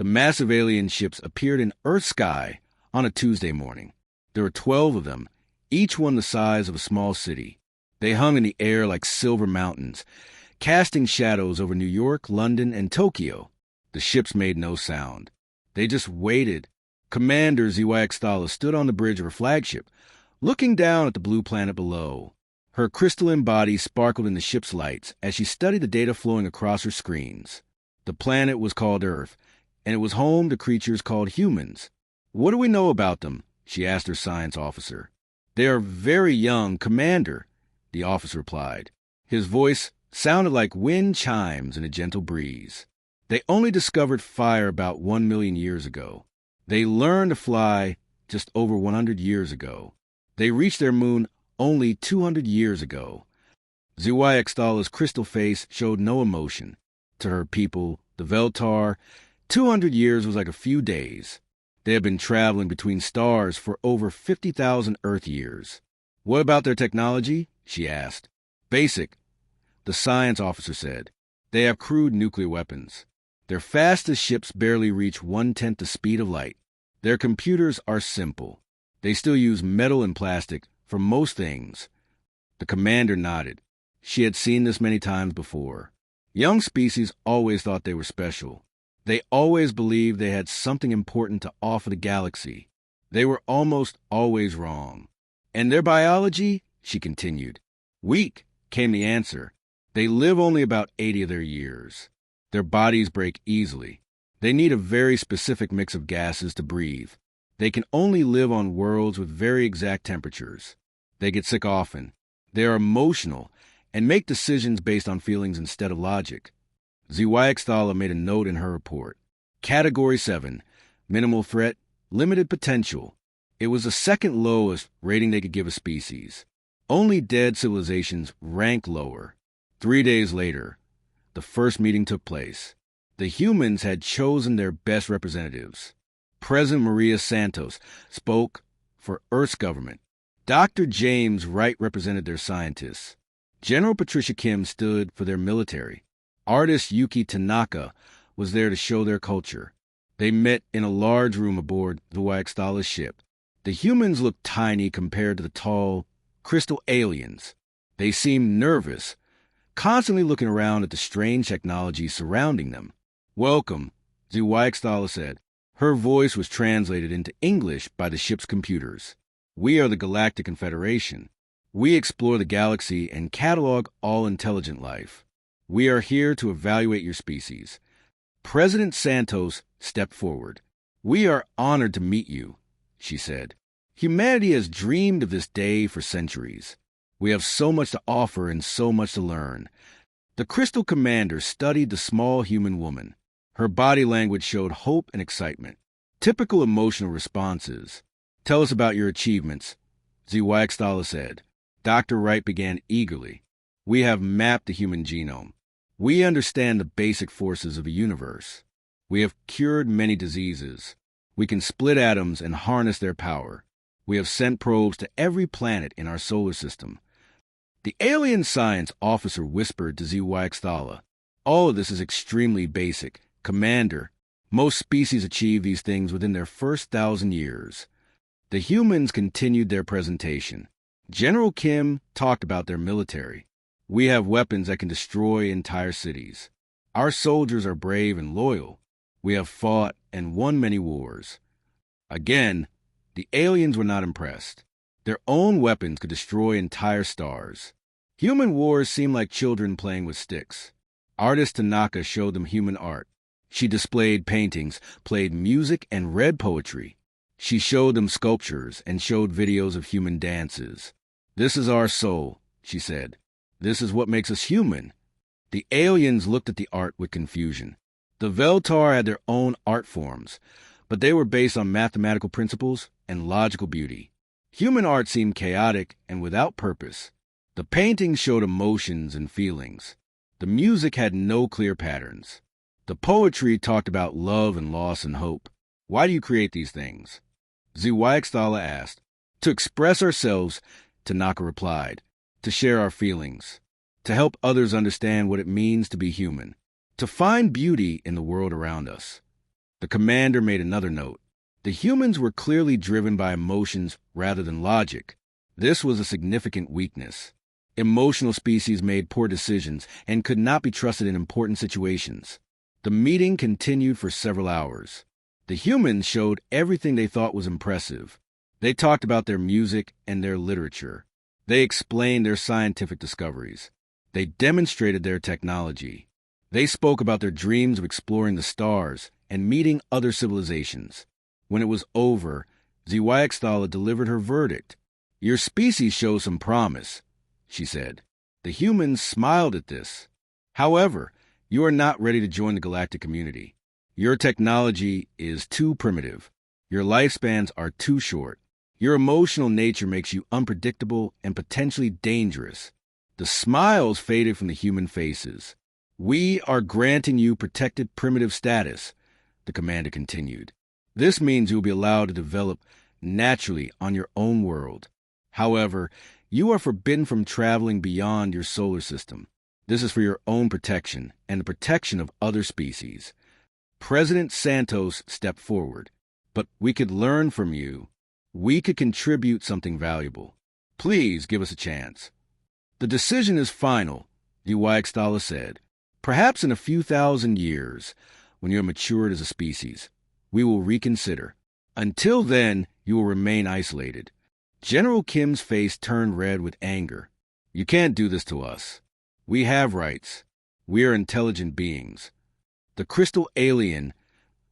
The massive alien ships appeared in Earth's sky on a Tuesday morning. There were 12 of them, each one the size of a small city. They hung in the air like silver mountains, casting shadows over New York, London, and Tokyo. The ships made no sound. They just waited. Commander ZY stood on the bridge of her flagship, looking down at the blue planet below. Her crystalline body sparkled in the ship's lights as she studied the data flowing across her screens. The planet was called Earth, and it was home to creatures called humans. "What do we know about them?" she asked her science officer. "They are very young, Commander," the officer replied. His voice sounded like wind chimes in a gentle breeze. "They only discovered fire about 1 million years ago. They learned to fly just over 100 years ago. They reached their moon only 200 years ago." ZY crystal face showed no emotion. To her people, the Veltar, 200 years was like a few days. They had been traveling between stars for over 50,000 Earth years. "What about their technology?" she asked. "Basic," the science officer said. "They have crude nuclear weapons. Their fastest ships barely reach 1/10 the speed of light. Their computers are simple. They still use metal and plastic for most things." The commander nodded. She had seen this many times before. Young species always thought they were special. They always believed they had something important to offer the galaxy. They were almost always wrong. "And their biology?" she continued. "Weak," came the answer. "They live only about 80 of their years. Their bodies break easily. They need a very specific mix of gases to breathe. They can only live on worlds with very exact temperatures. They get sick often. They are emotional and make decisions based on feelings instead of logic." ZY made a note in her report. Category 7, minimal threat, limited potential. It was the second lowest rating they could give a species. Only dead civilizations rank lower. 3 days later, the first meeting took place. The humans had chosen their best representatives. President Maria Santos spoke for Earth's government. Dr. James Wright represented their scientists. General Patricia Kim stood for their military. Artist Yuki Tanaka was there to show their culture. They met in a large room aboard the ZY ship. The humans looked tiny compared to the tall, crystal aliens. They seemed nervous, constantly looking around at the strange technology surrounding them. "Welcome," ZY said. Her voice was translated into English by the ship's computers. "We are the Galactic Confederation. We explore the galaxy and catalog all intelligent life. We are here to evaluate your species." President Santos stepped forward. "We are honored to meet you," she said. "Humanity has dreamed of this day for centuries. We have so much to offer and so much to learn." The Crystal Commander studied the small human woman. Her body language showed hope and excitement. Typical emotional responses. "Tell us about your achievements," ZY said. Dr. Wright began eagerly. "We have mapped the human genome. We understand the basic forces of the universe. We have cured many diseases. We can split atoms and harness their power. We have sent probes to every planet in our solar system." The alien science officer whispered to ZY, "All of this is extremely basic. Commander, most species achieve these things within their first 1,000 years." The humans continued their presentation. General Kim talked about their military. "We have weapons that can destroy entire cities. Our soldiers are brave and loyal. We have fought and won many wars." Again, the aliens were not impressed. Their own weapons could destroy entire stars. Human wars seemed like children playing with sticks. Artist Tanaka showed them human art. She displayed paintings, played music, and read poetry. She showed them sculptures and showed videos of human dances. "This is our soul," she said. "This is what makes us human." The aliens looked at the art with confusion. The Veltar had their own art forms, but they were based on mathematical principles and logical beauty. Human art seemed chaotic and without purpose. The paintings showed emotions and feelings. The music had no clear patterns. The poetry talked about love and loss and hope. "Why do you create these things?" ZY asked. "To express ourselves," Tanaka replied. "To share our feelings. To help others understand what it means to be human. To find beauty in the world around us." The commander made another note. The humans were clearly driven by emotions rather than logic. This was a significant weakness. Emotional species made poor decisions and could not be trusted in important situations. The meeting continued for several hours. The humans showed everything they thought was impressive. They talked about their music and their literature. They explained their scientific discoveries. They demonstrated their technology. They spoke about their dreams of exploring the stars and meeting other civilizations. When it was over, HFY delivered her verdict. "Your species shows some promise," she said. The humans smiled at this. "However, you are not ready to join the galactic community. Your technology is too primitive. Your lifespans are too short. Your emotional nature makes you unpredictable and potentially dangerous." The smiles faded from the human faces. "We are granting you protected primitive status," the commander continued. "This means you will be allowed to develop naturally on your own world. However, you are forbidden from traveling beyond your solar system. This is for your own protection and the protection of other species." President Santos stepped forward. "But we could learn from you. We could contribute something valuable. Please give us a chance." "The decision is final," HFY said. "Perhaps in a few thousand years, when you're matured as a species, we will reconsider. Until then, you will remain isolated." General Kim's face turned red with anger. "You can't do this to us. We have rights. We are intelligent beings." The crystal alien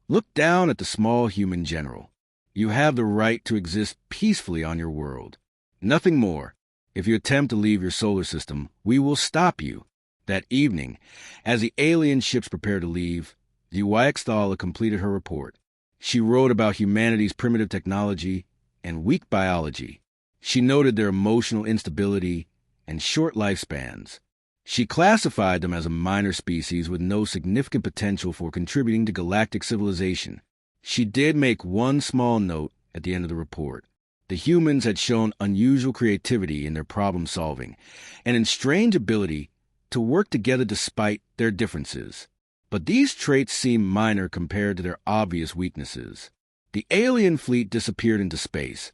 looked down at the small human general. "You have the right to exist peacefully on your world. Nothing more. If you attempt to leave your solar system, we will stop you." That evening, as the alien ships prepared to leave, HFY completed her report. She wrote about humanity's primitive technology and weak biology. She noted their emotional instability and short lifespans. She classified them as a minor species with no significant potential for contributing to galactic civilization. She did make one small note at the end of the report. The humans had shown unusual creativity in their problem-solving and in strange ability to work together despite their differences. But these traits seemed minor compared to their obvious weaknesses. The alien fleet disappeared into space,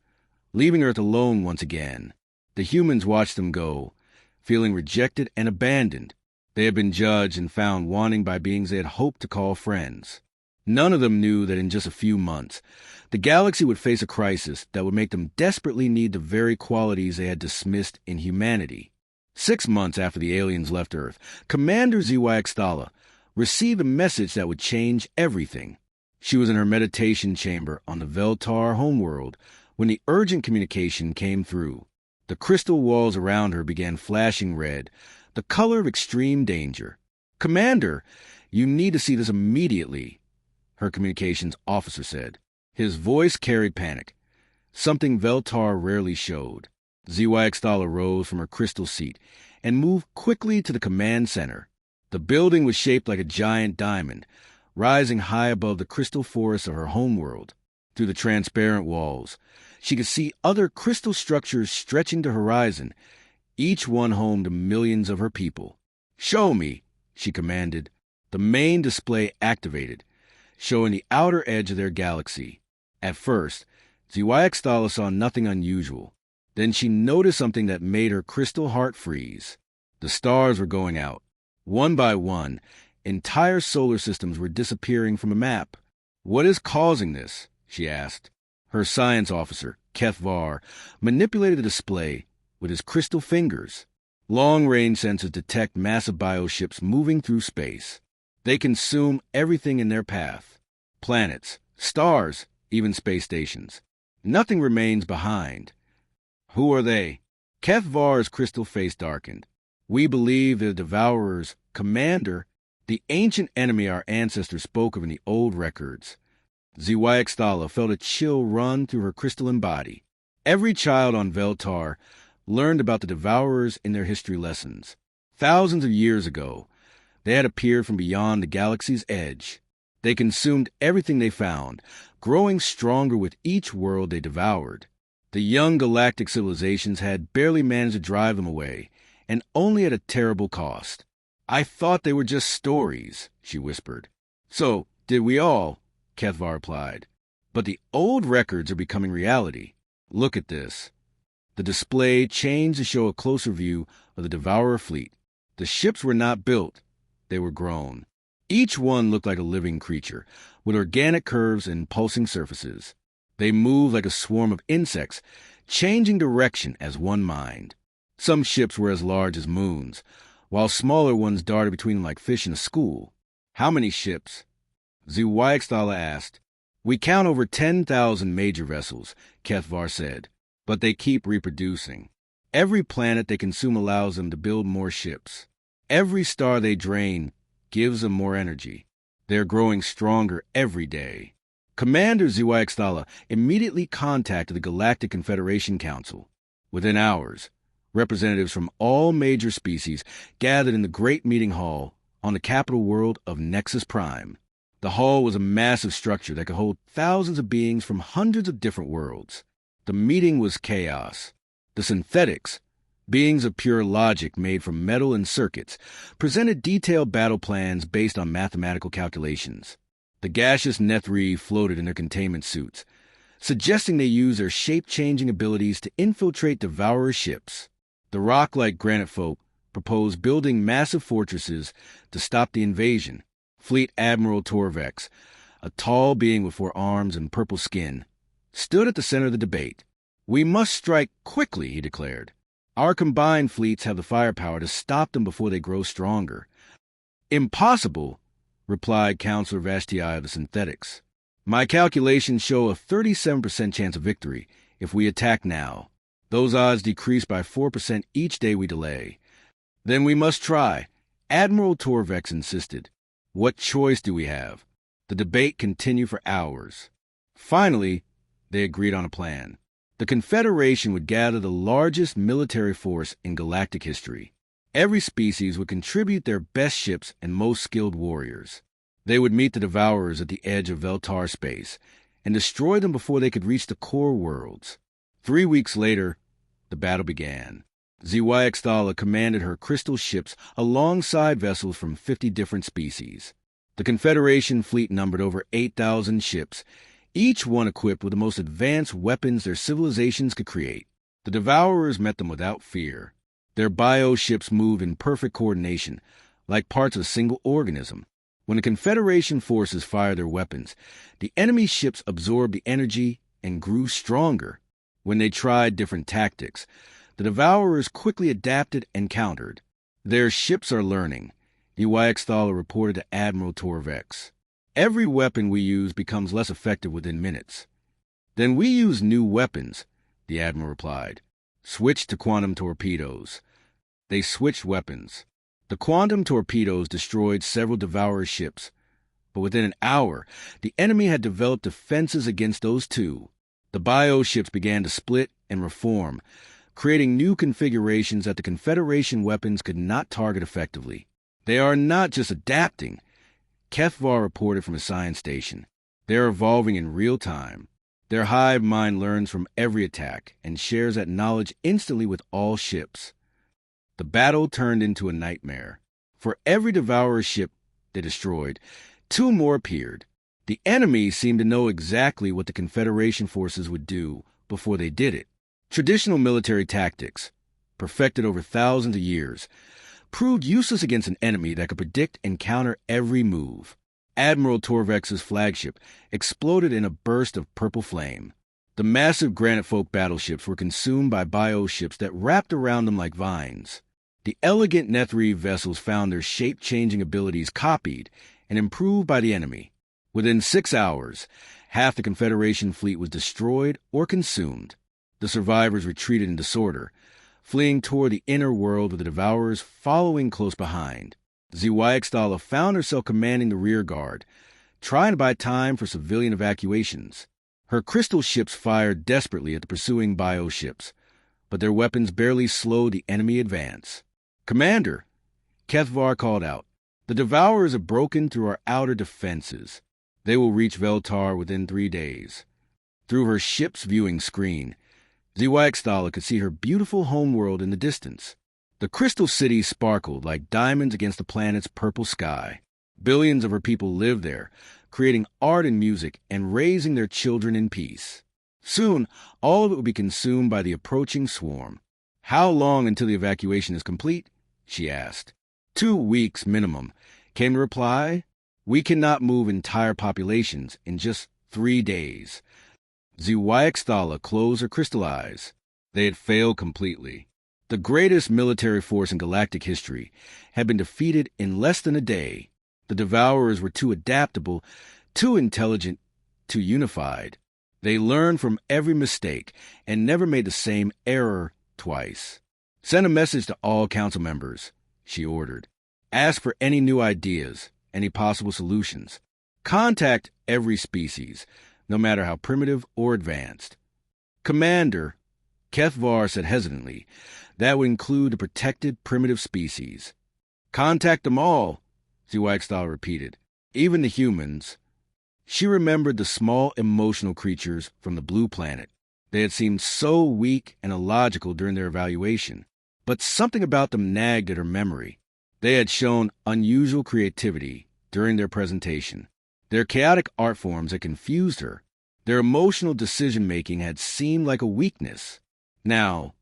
leaving Earth alone once again. The humans watched them go, feeling rejected and abandoned. They had been judged and found wanting by beings they had hoped to call friends. None of them knew that in just a few months, the galaxy would face a crisis that would make them desperately need the very qualities they had dismissed in humanity. 6 months after the aliens left Earth, Commander HFY received a message that would change everything. She was in her meditation chamber on the Veltar homeworld when the urgent communication came through. The crystal walls around her began flashing red, the color of extreme danger. "Commander, you need to see this immediately," her communications officer said. His voice carried panic, something Veltar rarely showed. HFY rose from her crystal seat and moved quickly to the command center. The building was shaped like a giant diamond, rising high above the crystal forest of her homeworld. Through the transparent walls, she could see other crystal structures stretching to the horizon, each one home to millions of her people. "Show me," she commanded. The main display activated, showing the outer edge of their galaxy. At first, HFY saw nothing unusual. Then she noticed something that made her crystal heart freeze. The stars were going out. One by one, entire solar systems were disappearing from a map. "What is causing this?" she asked. Her science officer, HFY, manipulated the display with his crystal fingers. Long-range sensors detect massive bioships moving through space. They consume everything in their path. Planets, stars, even space stations. Nothing remains behind. "Who are they?" HFY's crystal face darkened. "We believe they're the Devourers. Commander, the ancient enemy our ancestors spoke of in the old records." HFY felt a chill run through her crystalline body. Every child on Veltar learned about the Devourers in their history lessons. Thousands of years ago, they had appeared from beyond the galaxy's edge. They consumed everything they found, growing stronger with each world they devoured. The young galactic civilizations had barely managed to drive them away, and only at a terrible cost. "I thought they were just stories," she whispered. "So, did we all," Kethvar replied. But the old records are becoming reality. Look at this. The display changed to show a closer view of the Devourer fleet. The ships were not built, they were grown. Each one looked like a living creature, with organic curves and pulsing surfaces. They moved like a swarm of insects, changing direction as one mind. Some ships were as large as moons, while smaller ones darted between them like fish in a school. How many ships? Zwaixtala asked. We count over 10,000 major vessels, Kethvar said, but they keep reproducing. Every planet they consume allows them to build more ships. Every star they drain gives them more energy. They're growing stronger every day. Commander Zwaixtala immediately contacted the Galactic Confederation Council. Within hours, representatives from all major species gathered in the Great Meeting Hall on the capital world of Nexus Prime. The hall was a massive structure that could hold thousands of beings from hundreds of different worlds. The meeting was chaos. The synthetics, beings of pure logic made from metal and circuits, presented detailed battle plans based on mathematical calculations. The gaseous Nethri floated in their containment suits, suggesting they use their shape-changing abilities to infiltrate Devourer ships. The rock-like granite folk proposed building massive fortresses to stop the invasion. Fleet Admiral Torvex, a tall being with 4 arms and purple skin, stood at the center of the debate. We must strike quickly, he declared. Our combined fleets have the firepower to stop them before they grow stronger. Impossible, replied Counselor Vashti of the Synthetics. My calculations show a 37% chance of victory if we attack now. Those odds decrease by 4% each day we delay. Then we must try, Admiral Torvex insisted. What choice do we have? The debate continued for hours. Finally, they agreed on a plan. The Confederation would gather the largest military force in galactic history. Every species would contribute their best ships and most skilled warriors. They would meet the Devourers at the edge of Veltar space and destroy them before they could reach the core worlds. 3 weeks later, the battle began. Zwaixtala commanded her crystal ships alongside vessels from 50 different species. The Confederation fleet numbered over 8,000 ships, each one equipped with the most advanced weapons their civilizations could create. The Devourers met them without fear. Their bio-ships moved in perfect coordination, like parts of a single organism. When the Confederation forces fired their weapons, the enemy ships absorbed the energy and grew stronger. When they tried different tactics, the Devourers quickly adapted and countered. Their ships are learning, Zwaixtala reported to Admiral Torvex. Every weapon we use becomes less effective within minutes. Then we use new weapons, the Admiral replied. Switch to quantum torpedoes. They switched weapons. The quantum torpedoes destroyed several Devourer ships, but within an hour, the enemy had developed defenses against those too. The bio-ships began to split and reform, creating new configurations that the Confederation weapons could not target effectively. They are not just adapting, Kethvar reported from a science station. They're evolving in real time. Their hive mind learns from every attack and shares that knowledge instantly with all ships. The battle turned into a nightmare. For every Devourer ship they destroyed, 2 more appeared. The enemy seemed to know exactly what the Confederation forces would do before they did it. Traditional military tactics, perfected over thousands of years, proved useless against an enemy that could predict and counter every move. Admiral Torvex's flagship exploded in a burst of purple flame. The massive granite folk battleships were consumed by bio-ships that wrapped around them like vines. The elegant Nethri vessels found their shape-changing abilities copied and improved by the enemy. Within 6 hours, half the Confederation fleet was destroyed or consumed. The survivors retreated in disorder, fleeing toward the inner world with the Devourers following close behind. Zwaixtala found herself commanding the rear guard, trying to buy time for civilian evacuations. Her crystal ships fired desperately at the pursuing bio-ships, but their weapons barely slowed the enemy advance. Commander, Kethvar called out, the Devourers have broken through our outer defenses. They will reach Veltar within 3 days. Through her ship's viewing screen, Zwaixtala could see her beautiful homeworld in the distance. The crystal city sparkled like diamonds against the planet's purple sky. Billions of her people lived there, creating art and music, and raising their children in peace. Soon, all of it would be consumed by the approaching swarm. How long until the evacuation is complete? She asked. 2 weeks minimum, came the reply. We cannot move entire populations in just 3 days. Zwaixtala closed or crystallize. They had failed completely. The greatest military force in galactic history had been defeated in less than a day. The Devourers were too adaptable, too intelligent, too unified. They learned from every mistake and never made the same error twice. Send a message to all council members, she ordered. Ask for any new ideas, any possible solutions. Contact every species, no matter how primitive or advanced. Commander, Kethvar said hesitantly, that would include the protected primitive species. Contact them all, Zwaixtala repeated. Even the humans. She remembered the small emotional creatures from the blue planet. They had seemed so weak and illogical during their evaluation, but something about them nagged at her memory. They had shown unusual creativity during their presentation. Their chaotic art forms had confused her. Their emotional decision-making had seemed like a weakness. Now,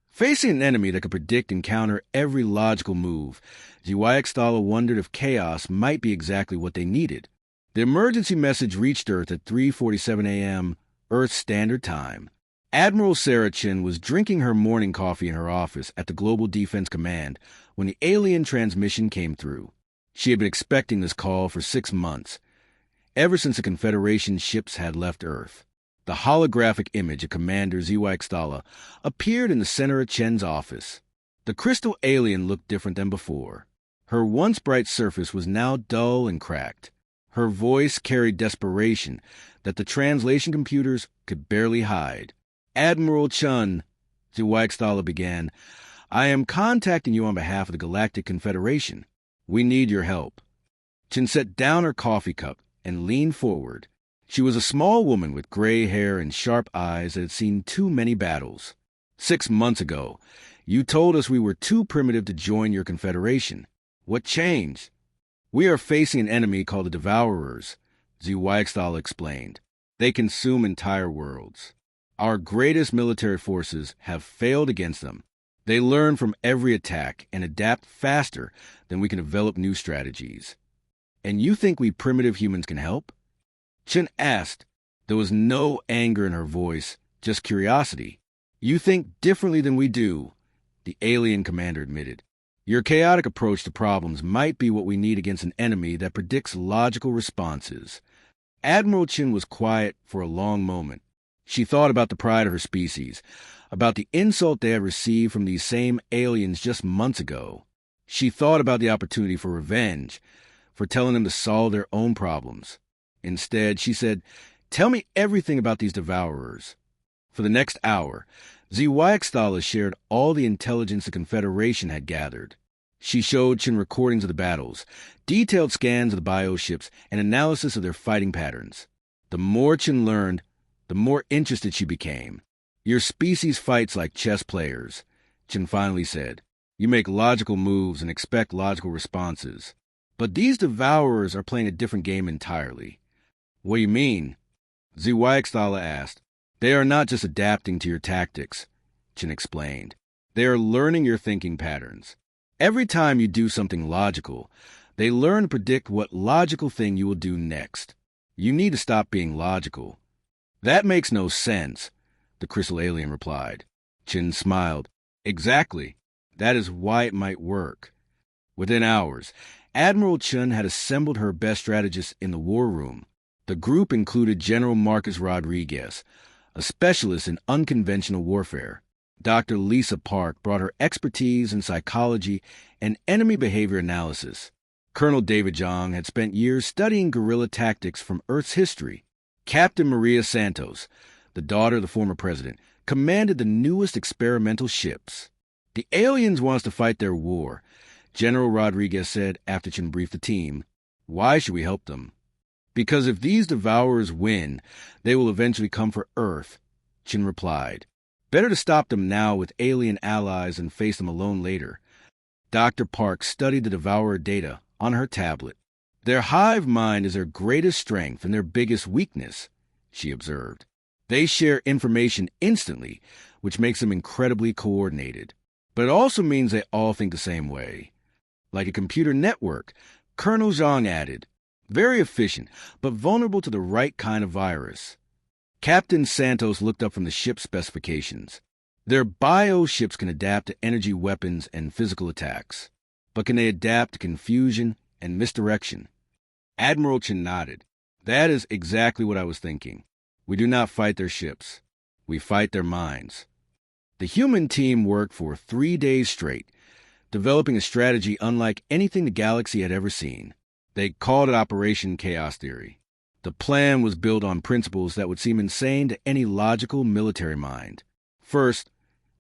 facing an enemy that could predict and counter every logical move, Zwaixtala wondered if chaos might be exactly what they needed. The emergency message reached Earth at 3:47 a.m. Earth Standard Time. Admiral Sarah Chin was drinking her morning coffee in her office at the Global Defense Command when the alien transmission came through. She had been expecting this call for 6 months, ever since the Confederation ships had left Earth. The holographic image of Commander Zwaixtala appeared in the center of Chen's office. The crystal alien looked different than before. Her once bright surface was now dull and cracked. Her voice carried desperation that the translation computers could barely hide. Admiral Chun, Zwaixtala began, I am contacting you on behalf of the Galactic Confederation. We need your help. Chin set down her coffee cup and leaned forward. She was a small woman with gray hair and sharp eyes that had seen too many battles. 6 months ago, you told us we were too primitive to join your confederation. What changed? We are facing an enemy called the Devourers, Zwaixtala explained. They consume entire worlds. Our greatest military forces have failed against them. They learn from every attack and adapt faster than we can develop new strategies. And you think we primitive humans can help? Chen asked. There was no anger in her voice, just curiosity. You think differently than we do, the alien commander admitted. Your chaotic approach to problems might be what we need against an enemy that predicts logical responses. Admiral Chin was quiet for a long moment. She thought about the pride of her species, about the insult they had received from these same aliens just months ago. She thought about the opportunity for revenge, for telling them to solve their own problems. Instead, she said, Tell me everything about these Devourers. For the next hour, Zwaixtala shared all the intelligence the Confederation had gathered. She showed Chin recordings of the battles, detailed scans of the bioships, and analysis of their fighting patterns. The more Chin learned, the more interested she became. Your species fights like chess players, Chin finally said. You make logical moves and expect logical responses. But these Devourers are playing a different game entirely. What do you mean? Zwaixtala asked. They are not just adapting to your tactics, Chin explained. They are learning your thinking patterns. Every time you do something logical, they learn to predict what logical thing you will do next. You need to stop being logical. That makes no sense, the crystal alien replied. Chin smiled. Exactly. That is why it might work. Within hours, Admiral Chun had assembled her best strategists in the war room. The group included General Marcus Rodriguez, a specialist in unconventional warfare. Dr. Lisa Park brought her expertise in psychology and enemy behavior analysis. Colonel David Zhang had spent years studying guerrilla tactics from Earth's history. Captain Maria Santos, the daughter of the former president, commanded the newest experimental ships. The aliens want us to fight their war, General Rodriguez said after Chin briefed the team. Why should we help them? Because if these Devourers win, they will eventually come for Earth, Chin replied. Better to stop them now with alien allies and face them alone later. Dr. Park studied the Devourer data on her tablet. Their hive mind is their greatest strength and their biggest weakness, she observed. They share information instantly, which makes them incredibly coordinated. But it also means they all think the same way. Like a computer network, Colonel Zhang added. Very efficient, but vulnerable to the right kind of virus. Captain Santos looked up from the ship specifications. Their bio-ships can adapt to energy weapons and physical attacks. But can they adapt to confusion and misdirection? Admiral Chen nodded. That is exactly what I was thinking. We do not fight their ships. We fight their minds. The human team worked for 3 days straight, developing a strategy unlike anything the galaxy had ever seen. They called it Operation Chaos Theory. The plan was built on principles that would seem insane to any logical military mind. First,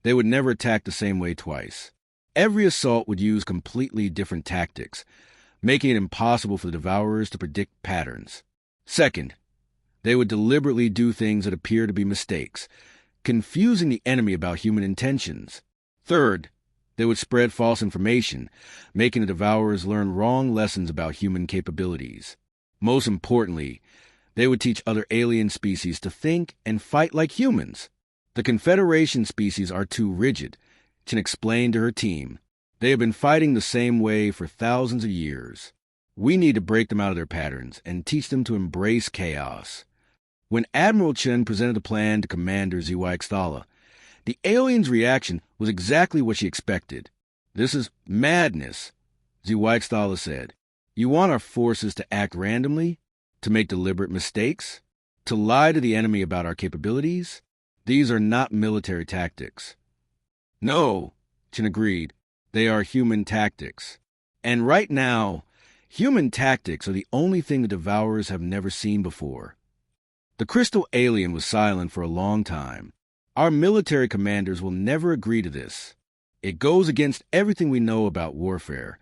they would never attack the same way twice. Every assault would use completely different tactics, making it impossible for the Devourers to predict patterns. Second, they would deliberately do things that appear to be mistakes, confusing the enemy about human intentions. Third, they would spread false information, making the Devourers learn wrong lessons about human capabilities. Most importantly, they would teach other alien species to think and fight like humans. The Confederation species are too rigid, Chen explained to her team. They have been fighting the same way for thousands of years. We need to break them out of their patterns and teach them to embrace chaos. When Admiral Chen presented the plan to Commander ZY, the alien's reaction was exactly what she expected. This is madness, ZY said. You want our forces to act randomly? To make deliberate mistakes? To lie to the enemy about our capabilities? These are not military tactics. No, Chen agreed. They are human tactics. And right now, human tactics are the only thing the Devourers have never seen before. The crystal alien was silent for a long time. Our military commanders will never agree to this. It goes against everything we know about warfare.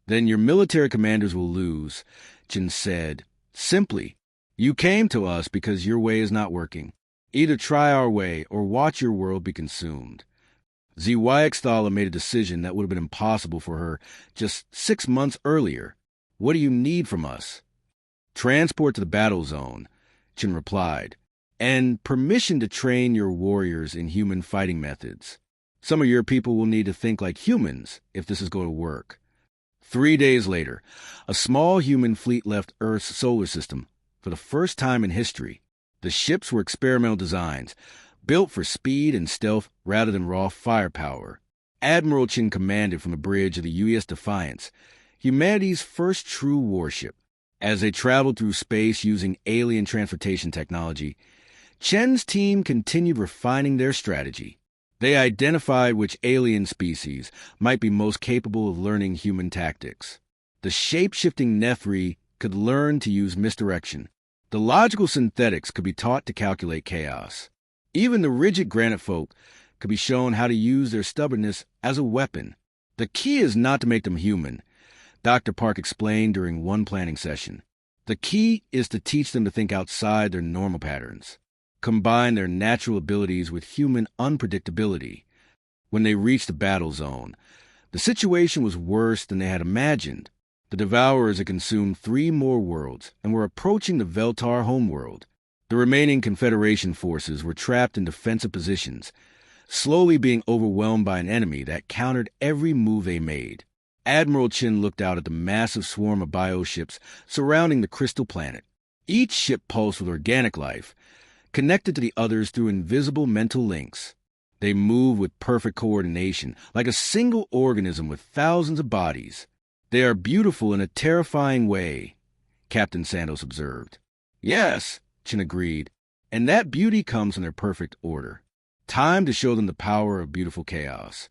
Then your military commanders will lose, Chen said. Simply, you came to us because your way is not working. Either try our way or watch your world be consumed. ZY made a decision that would have been impossible for her just 6 months earlier. What do you need from us? Transport to the battle zone, Chen replied, and permission to train your warriors in human fighting methods. Some of your people will need to think like humans if this is going to work. 3 days later, a small human fleet left Earth's solar system for the first time in history. The ships were experimental designs, built for speed and stealth rather than raw firepower. Admiral Chen commanded from the bridge of the UES Defiance, humanity's first true warship. As they traveled through space using alien transportation technology, Chen's team continued refining their strategy. They identified which alien species might be most capable of learning human tactics. The shape-shifting Nethri could learn to use misdirection. The logical synthetics could be taught to calculate chaos. Even the rigid granite folk could be shown how to use their stubbornness as a weapon. The key is not to make them human, Dr. Park explained during one planning session. The key is to teach them to think outside their normal patterns, combine their natural abilities with human unpredictability. When they reached the battle zone, the situation was worse than they had imagined. The Devourers had consumed 3 more worlds and were approaching the Veltar homeworld. The remaining Confederation forces were trapped in defensive positions, slowly being overwhelmed by an enemy that countered every move they made. Admiral Chen looked out at the massive swarm of bioships surrounding the crystal planet. Each ship pulsed with organic life, connected to the others through invisible mental links. They moved with perfect coordination, like a single organism with thousands of bodies. They are beautiful in a terrifying way, Captain Santos observed. Yes, Chen agreed, and that beauty comes from their perfect order. Time to show them the power of beautiful chaos.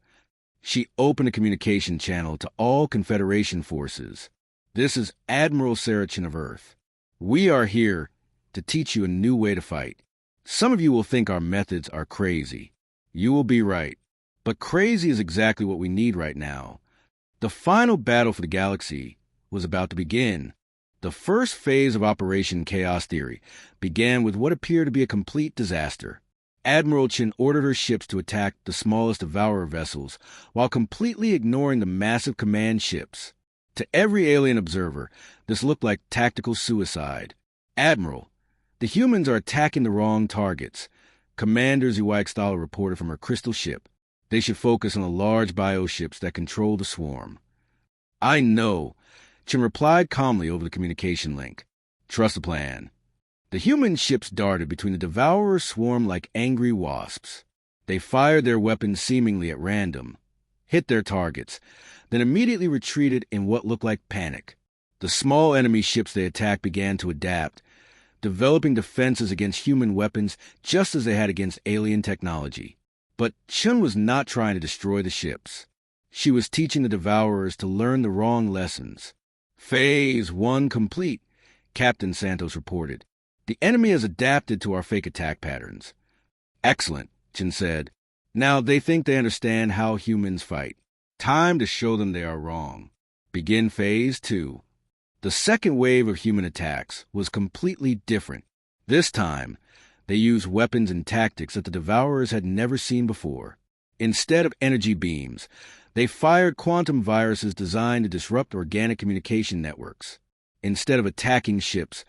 She opened a communication channel to all Confederation forces. This is Admiral Sarah Chen of Earth. We are here to teach you a new way to fight. Some of you will think our methods are crazy. You will be right. But crazy is exactly what we need right now. The final battle for the galaxy was about to begin. The first phase of Operation Chaos Theory began with what appeared to be a complete disaster. Admiral Chen ordered her ships to attack the smallest Devourer vessels while completely ignoring the massive command ships. To every alien observer, this looked like tactical suicide. "Admiral, the humans are attacking the wrong targets," Commander Zhuaixtala reported from her crystal ship. "They should focus on the large bioships that control the swarm." "I know," Chen replied calmly over the communication link. "Trust the plan." The human ships darted between the Devourer's swarm like angry wasps. They fired their weapons seemingly at random, hit their targets, then immediately retreated in what looked like panic. The small enemy ships they attacked began to adapt, developing defenses against human weapons just as they had against alien technology. But Chun was not trying to destroy the ships. She was teaching the Devourers to learn the wrong lessons. "Phase 1 complete," Captain Santos reported. "The enemy has adapted to our fake attack patterns." "Excellent," Chen said. "Now they think they understand how humans fight. Time to show them they are wrong. Begin Phase 2. The second wave of human attacks was completely different. This time, they used weapons and tactics that the Devourers had never seen before. Instead of energy beams, they fired quantum viruses designed to disrupt organic communication networks. Instead of attacking ships,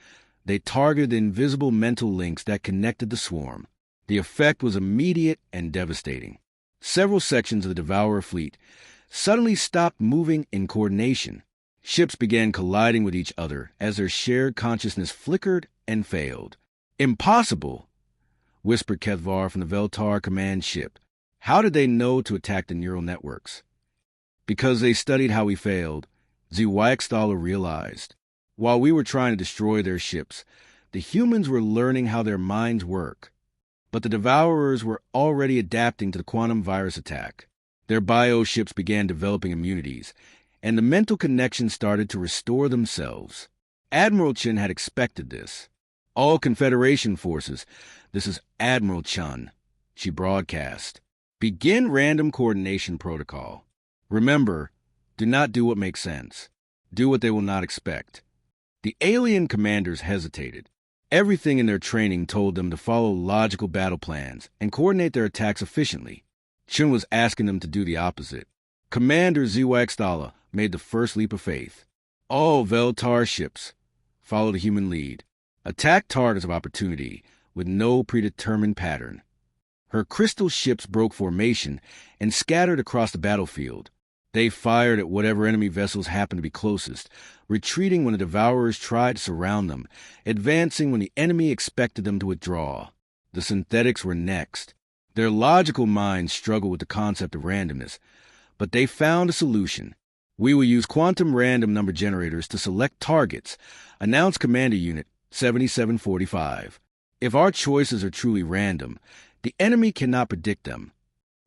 they targeted the invisible mental links that connected the swarm. The effect was immediate and devastating. Several sections of the Devourer fleet suddenly stopped moving in coordination. Ships began colliding with each other as their shared consciousness flickered and failed. "Impossible," whispered Kethvar from the Veltar command ship. "How did they know to attack the neural networks?" "Because they studied how we failed," Zhuaixtala realized. "While we were trying to destroy their ships, the humans were learning how their minds work. But the Devourers were already adapting to the quantum virus attack. Their bioships began developing immunities, and the mental connections started to restore themselves. Admiral Chen had expected this. All Confederation forces, this is Admiral Chen," she broadcast. "Begin random coordination protocol. Remember, do not do what makes sense. Do what they will not expect." The alien commanders hesitated. Everything in their training told them to follow logical battle plans and coordinate their attacks efficiently. Chen was asking them to do the opposite. Commander Zhuaixtala made the first leap of faith. "All Veltar ships, follow the human lead. Attack targets of opportunity with no predetermined pattern." Her crystal ships broke formation and scattered across the battlefield. They fired at whatever enemy vessels happened to be closest, retreating when the Devourers tried to surround them, advancing when the enemy expected them to withdraw. The synthetics were next. Their logical minds struggled with the concept of randomness, but they found a solution. "We will use quantum random number generators to select targets," announced Commander Unit 7745. "If our choices are truly random, the enemy cannot predict them."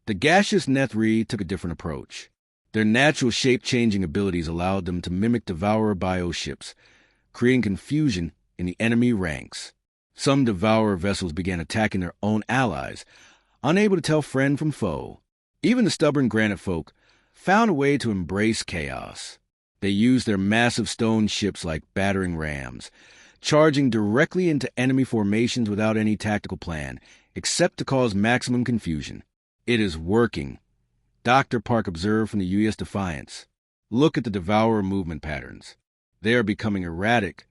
The gaseous Nethri took a different approach. Their natural shape-changing abilities allowed them to mimic Devourer bioships, creating confusion in the enemy ranks. Some Devourer vessels began attacking their own allies, unable to tell friend from foe. Even the stubborn granite folk found a way to embrace chaos. They used their massive stone ships like battering rams, charging directly into enemy formations without any tactical plan, except to cause maximum confusion. "It is working," Dr. Park observed from the U.S. Defiance. "Look at the Devourer movement patterns. They are becoming erratic."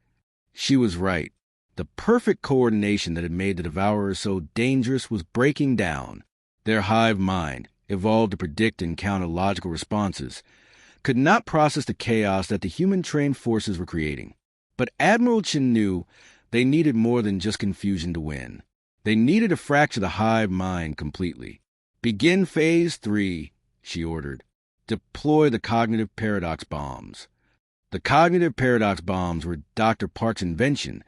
She was right. The perfect coordination that had made the Devourers so dangerous was breaking down. Their hive mind, evolved to predict and counter logical responses, could not process the chaos that the human-trained forces were creating. But Admiral Chen knew they needed more than just confusion to win. They needed to fracture the hive mind completely. "Begin Phase 3, she ordered. "Deploy the cognitive paradox bombs." The cognitive paradox bombs were Dr. Park's invention,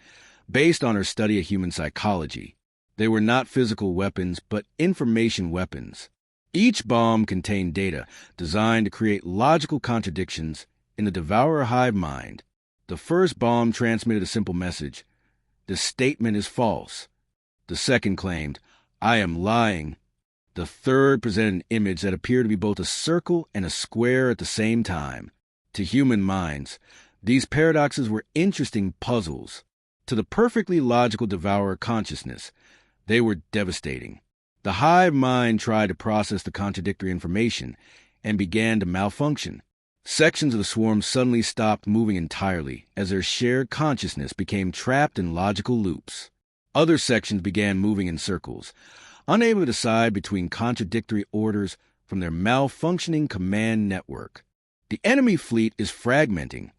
based on her study of human psychology. They were not physical weapons, but information weapons. Each bomb contained data designed to create logical contradictions in the Devourer hive mind. The first bomb transmitted a simple message: "This statement is false." The second claimed, "I am lying." The third presented an image that appeared to be both a circle and a square at the same time. To human minds, these paradoxes were interesting puzzles. To the perfectly logical Devourer consciousness, they were devastating. The hive mind tried to process the contradictory information and began to malfunction. Sections of the swarm suddenly stopped moving entirely as their shared consciousness became trapped in logical loops. Other sections began moving in circles, unable to decide between contradictory orders from their malfunctioning command network. "The enemy fleet is fragmenting,"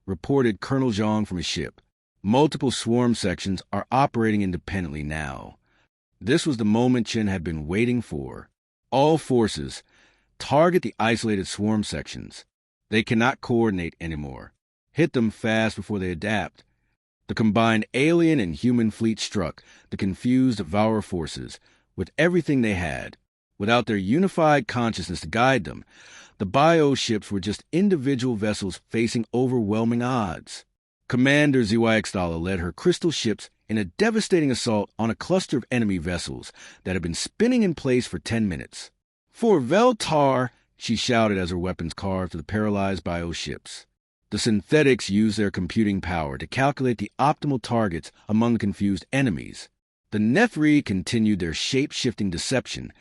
reported Colonel Zhang from his ship. "Multiple swarm sections are operating independently now." This was the moment Chen had been waiting for. All forces, target the isolated swarm sections. They cannot coordinate anymore. Hit them fast before they adapt. The combined alien and human fleet struck the confused Devourer forces with everything they had. Without their unified consciousness to guide them, the bio-ships were just individual vessels facing overwhelming odds. Commander ZY led her crystal ships in a devastating assault on a cluster of enemy vessels that had been spinning in place for 10 minutes. "For Veltar!" she shouted as her weapons carved through the paralyzed bio-ships. The synthetics used their computing power to calculate the optimal targets among the confused enemies. The Nethri continued their shape-shifting deception,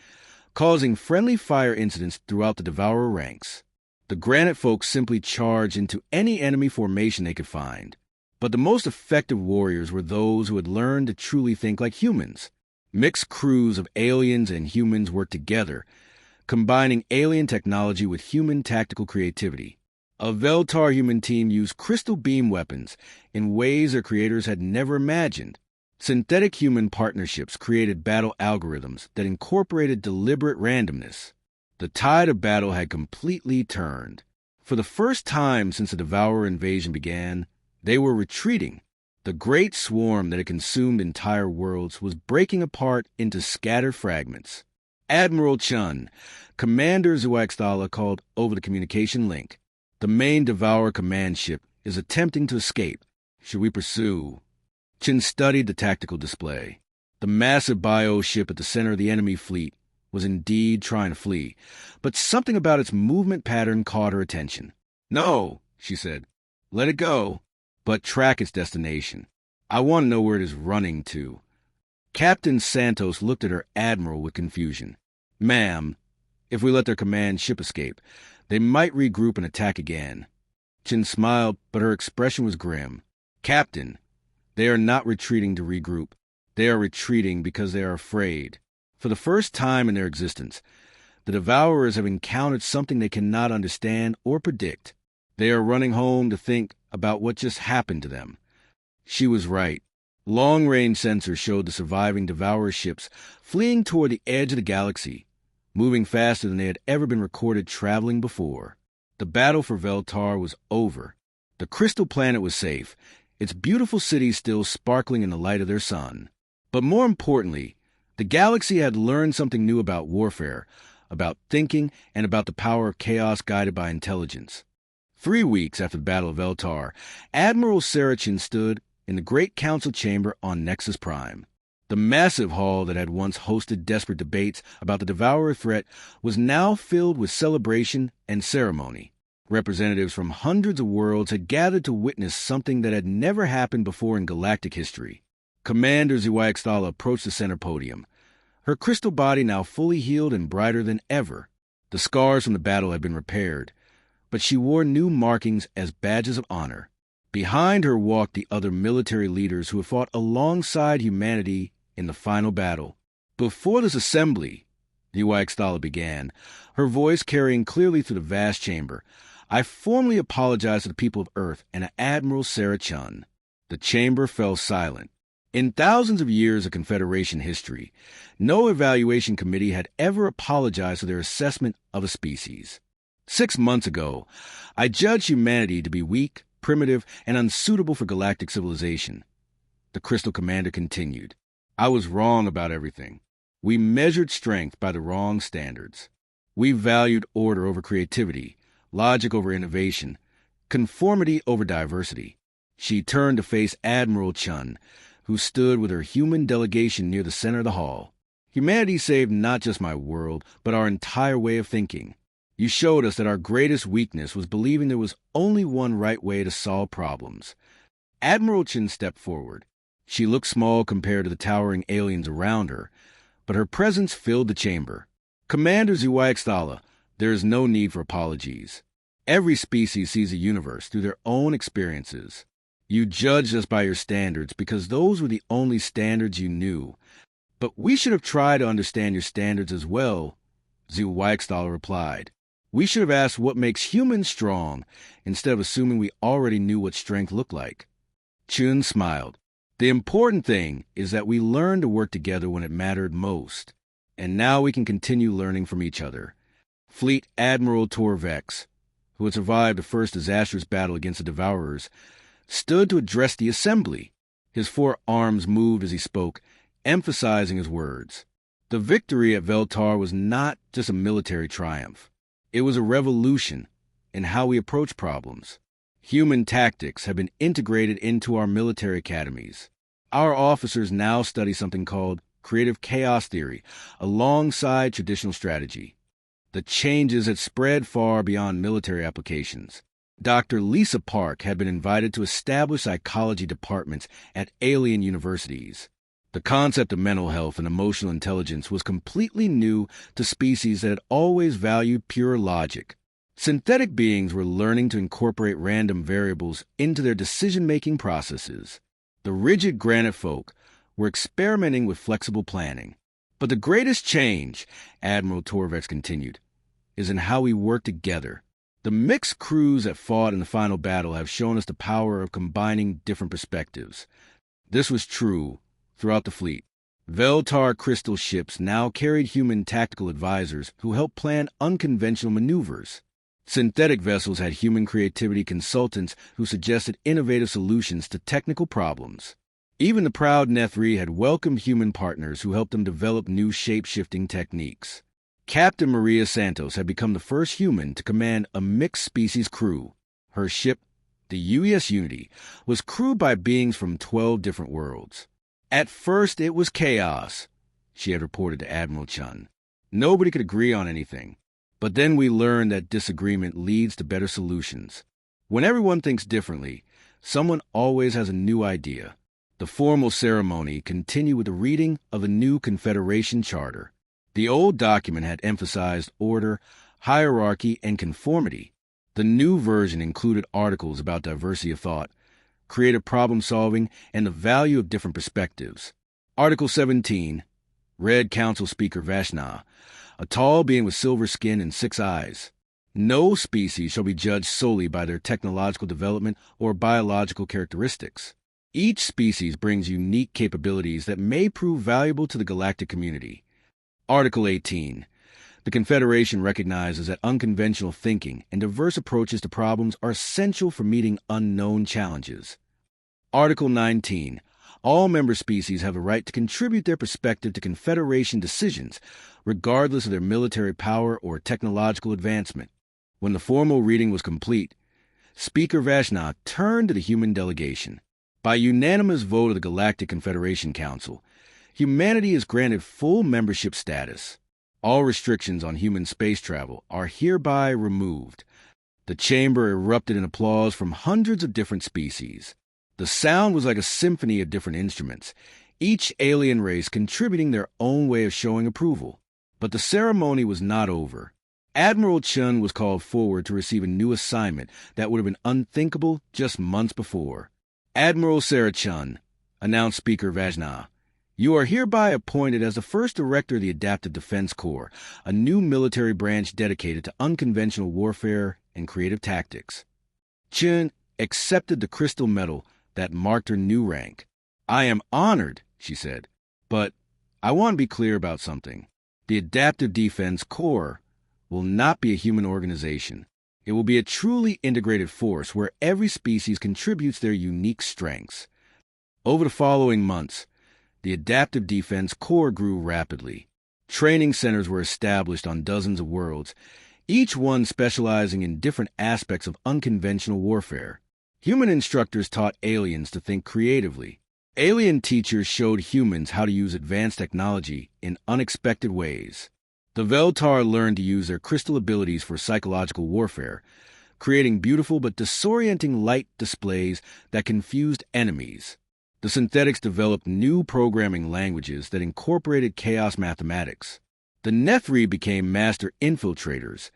causing friendly fire incidents throughout the Devourer ranks. The Granite folks simply charged into any enemy formation they could find. But the most effective warriors were those who had learned to truly think like humans. Mixed crews of aliens and humans worked together, combining alien technology with human tactical creativity. A Veltar human team used crystal beam weapons in ways their creators had never imagined. Synthetic human partnerships created battle algorithms that incorporated deliberate randomness. The tide of battle had completely turned. For the first time since the Devourer invasion began, they were retreating. The great swarm that had consumed entire worlds was breaking apart into scattered fragments. Admiral Chun, Commander Zuaxtala, called over the communication link. "The main Devourer command ship is attempting to escape. Should we pursue?" Chin studied the tactical display. The massive bio-ship at the center of the enemy fleet was indeed trying to flee, but something about its movement pattern caught her attention. "No," she said. "Let it go, but track its destination. I want to know where it is running to." Captain Santos looked at her admiral with confusion. "Ma'am, if we let their command ship escape, they might regroup and attack again." Chin smiled, but her expression was grim. "Captain, they are not retreating to regroup. They are retreating because they are afraid. For the first time in their existence, the Devourers have encountered something they cannot understand or predict. They are running home to think about what just happened to them." She was right. Long-range sensors showed the surviving Devourer ships fleeing toward the edge of the galaxy, moving faster than they had ever been recorded traveling before. The battle for Veltar was over. The crystal planet was safe, its beautiful cities still sparkling in the light of their sun. But more importantly, the galaxy had learned something new about warfare, about thinking, and about the power of chaos guided by intelligence. 3 weeks after the Battle of Veltar, Admiral Sarachin stood in the Great Council Chamber on Nexus Prime. The massive hall that had once hosted desperate debates about the Devourer threat was now filled with celebration and ceremony. Representatives from hundreds of worlds had gathered to witness something that had never happened before in galactic history. Commander Ziwaxtala approached the center podium, her crystal body now fully healed and brighter than ever. The scars from the battle had been repaired, but she wore new markings as badges of honor. Behind her walked the other military leaders who had fought alongside humanity in the final battle. "Before this assembly," Ziwaxtala began, her voice carrying clearly through the vast chamber, "I formally apologize to the people of Earth and to Admiral Sarah Chun." The chamber fell silent. In thousands of years of Confederation history, no evaluation committee had ever apologized for their assessment of a species. 6 months ago, I judged humanity to be weak, primitive, and unsuitable for galactic civilization. The Crystal Commander continued. I was wrong about everything. We measured strength by the wrong standards. We valued order over creativity, logic over innovation, conformity over diversity. She turned to face Admiral Chun, who stood with her human delegation near the center of the hall. Humanity saved not just my world, but our entire way of thinking. You showed us that our greatest weakness was believing there was only one right way to solve problems. Admiral Chun stepped forward. She looked small compared to the towering aliens around her, but her presence filled the chamber. Commander Ziwaxtala, there is no need for apologies. Every species sees a universe through their own experiences. You judged us by your standards because those were the only standards you knew. But we should have tried to understand your standards as well, Zhu Weichstahl replied. We should have asked what makes humans strong instead of assuming we already knew what strength looked like. Chun smiled. The important thing is that we learned to work together when it mattered most. And now we can continue learning from each other. Fleet Admiral Torvex, who had survived the first disastrous battle against the Devourers, stood to address the assembly. His 4 arms moved as he spoke, emphasizing his words. The victory at Veltar was not just a military triumph. It was a revolution in how we approach problems. Human tactics have been integrated into our military academies. Our officers now study something called creative chaos theory alongside traditional strategy. The changes had spread far beyond military applications. Dr. Lisa Park had been invited to establish psychology departments at alien universities. The concept of mental health and emotional intelligence was completely new to species that had always valued pure logic. Synthetic beings were learning to incorporate random variables into their decision-making processes. The rigid granite folk were experimenting with flexible planning. But the greatest change, Admiral Torvex continued, is in how we work together. The mixed crews that fought in the final battle have shown us the power of combining different perspectives. This was true throughout the fleet. Veltar crystal ships now carried human tactical advisors who helped plan unconventional maneuvers. Synthetic vessels had human creativity consultants who suggested innovative solutions to technical problems. Even the proud Nethri had welcomed human partners who helped them develop new shape-shifting techniques. Captain Maria Santos had become the first human to command a mixed-species crew. Her ship, the UES Unity, was crewed by beings from 12 different worlds. At first, it was chaos, she had reported to Admiral Chun. Nobody could agree on anything. But then we learned that disagreement leads to better solutions. When everyone thinks differently, someone always has a new idea. The formal ceremony continued with the reading of the new Confederation Charter. The old document had emphasized order, hierarchy, and conformity. The new version included articles about diversity of thought, creative problem-solving, and the value of different perspectives. Article 17 read Council Speaker Vashna, a tall being with silver skin and 6 eyes. No species shall be judged solely by their technological development or biological characteristics. Each species brings unique capabilities that may prove valuable to the galactic community. Article 18. The Confederation recognizes that unconventional thinking and diverse approaches to problems are essential for meeting unknown challenges. Article 19. All member species have the right to contribute their perspective to Confederation decisions, regardless of their military power or technological advancement. When the formal reading was complete, Speaker Vashna turned to the human delegation. By unanimous vote of the Galactic Confederation Council, humanity is granted full membership status. All restrictions on human space travel are hereby removed. The chamber erupted in applause from hundreds of different species. The sound was like a symphony of different instruments, each alien race contributing their own way of showing approval. But the ceremony was not over. Admiral Chun was called forward to receive a new assignment that would have been unthinkable just months before. Admiral Sarah Chun, announced Speaker Vashna, you are hereby appointed as the first director of the Adaptive Defense Corps, a new military branch dedicated to unconventional warfare and creative tactics. Chun accepted the crystal medal that marked her new rank. I am honored, she said, but I want to be clear about something. The Adaptive Defense Corps will not be a human organization. It will be a truly integrated force where every species contributes their unique strengths. Over the following months, the Adaptive Defense Corps grew rapidly. Training centers were established on dozens of worlds, each one specializing in different aspects of unconventional warfare. Human instructors taught aliens to think creatively. Alien teachers showed humans how to use advanced technology in unexpected ways. The Veltar learned to use their crystal abilities for psychological warfare, creating beautiful but disorienting light displays that confused enemies. The synthetics developed new programming languages that incorporated chaos mathematics. The Nethri became master infiltrators,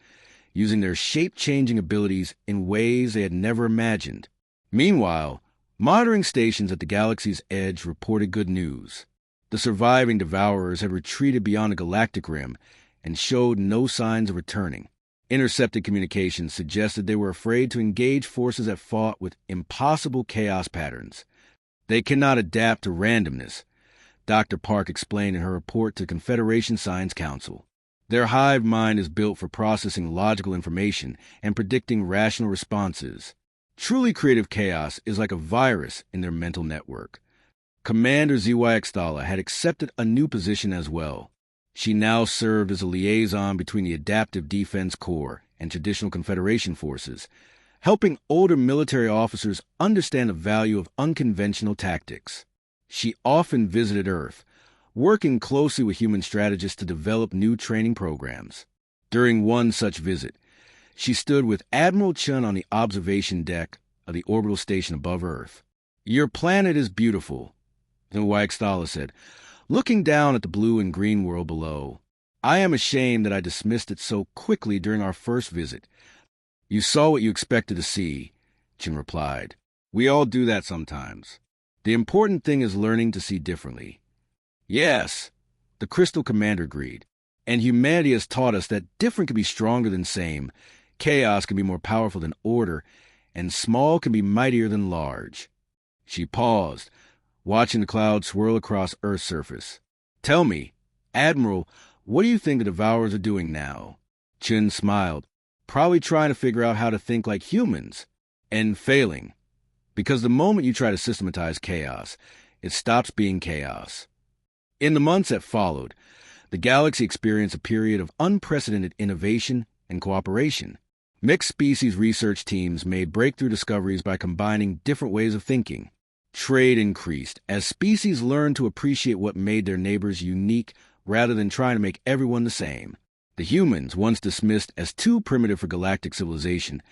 using their shape-changing abilities in ways they had never imagined. Meanwhile, monitoring stations at the galaxy's edge reported good news. The surviving Devourers had retreated beyond the galactic rim and showed no signs of returning. Intercepted communications suggested they were afraid to engage forces that fought with impossible chaos patterns. They cannot adapt to randomness, Dr. Park explained in her report to Confederation Science Council. Their hive mind is built for processing logical information and predicting rational responses. Truly creative chaos is like a virus in their mental network. Commander ZY Xtala had accepted a new position as well. She now served as a liaison between the Adaptive Defense Corps and traditional Confederation forces, helping older military officers understand the value of unconventional tactics. She often visited Earth, working closely with human strategists to develop new training programs. During one such visit, she stood with Admiral Chun on the observation deck of the orbital station above Earth. "Your planet is beautiful," Xtala said, looking down at the blue and green world below. "I am ashamed that I dismissed it so quickly during our first visit." "You saw what you expected to see," Chin replied. "We all do that sometimes. The important thing is learning to see differently." "Yes," the Crystal Commander agreed. "And humanity has taught us that different can be stronger than same, chaos can be more powerful than order, and small can be mightier than large." She paused, watching the clouds swirl across Earth's surface. "Tell me, Admiral, what do you think the Devourers are doing now?" Chin smiled. "Probably trying to figure out how to think like humans. And failing. Because the moment you try to systematize chaos, it stops being chaos." In the months that followed, the galaxy experienced a period of unprecedented innovation and cooperation. Mixed species research teams made breakthrough discoveries by combining different ways of thinking. Trade increased as species learned to appreciate what made their neighbors unique rather than trying to make everyone the same. The humans, once dismissed as too primitive for galactic civilization,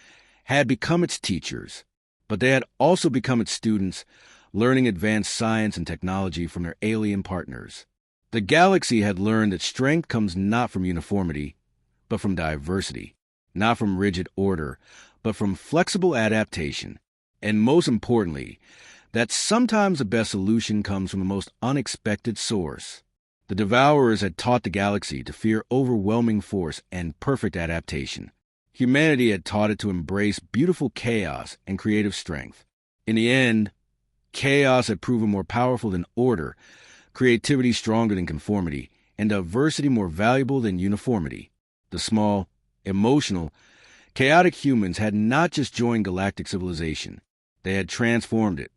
had become its teachers, but they had also become its students, learning advanced science and technology from their alien partners. The galaxy had learned that strength comes not from uniformity, but from diversity, not from rigid order, but from flexible adaptation, and most importantly, that sometimes the best solution comes from the most unexpected source. The Devourers had taught the galaxy to fear overwhelming force and perfect adaptation. Humanity had taught it to embrace beautiful chaos and creative strength. In the end, chaos had proven more powerful than order, creativity stronger than conformity, and diversity more valuable than uniformity. The small, emotional, chaotic humans had not just joined galactic civilization. They had transformed it.